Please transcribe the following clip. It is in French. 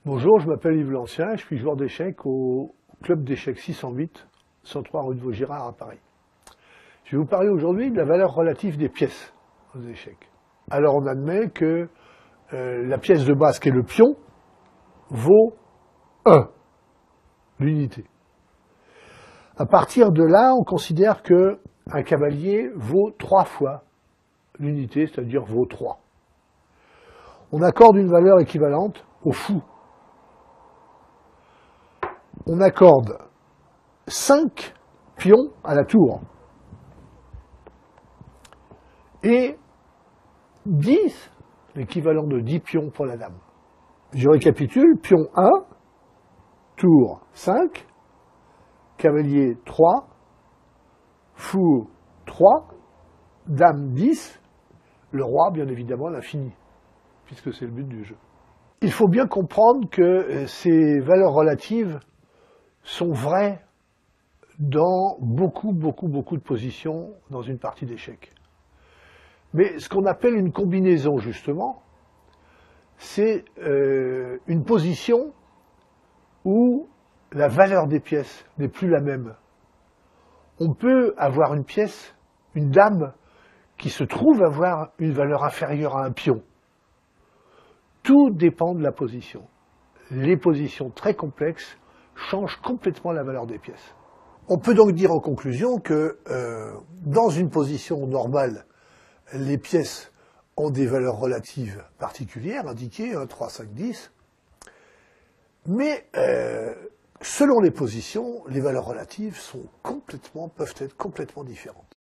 Bonjour, je m'appelle Yves Lancien et je suis joueur d'échecs au club d'échecs 608, 103 rue de Vaugirard à Paris. Je vais vous parler aujourd'hui de la valeur relative des pièces aux échecs. Alors on admet que la pièce de base qui est le pion vaut 1, l'unité. À partir de là, on considère qu'un cavalier vaut 3 fois l'unité, c'est-à-dire vaut 3. On accorde une valeur équivalente au fou. On accorde 5 pions à la tour et 10, l'équivalent de 10 pions pour la dame. Je récapitule, pion 1, tour 5, cavalier 3, fou 3, dame 10, le roi bien évidemment l'infini, puisque c'est le but du jeu. Il faut bien comprendre que ces valeurs relatives sont vraies dans beaucoup de positions dans une partie d'échecs. Mais ce qu'on appelle une combinaison, justement, c'est une position où la valeur des pièces n'est plus la même. On peut avoir une pièce, une dame, qui se trouve avoir une valeur inférieure à un pion. Tout dépend de la position. Les positions très complexes changent complètement la valeur des pièces. On peut donc dire en conclusion que dans une position normale, les pièces ont des valeurs relatives particulières, indiquées 1, 3, 5, 10, mais selon les positions, les valeurs relatives peuvent être complètement différentes.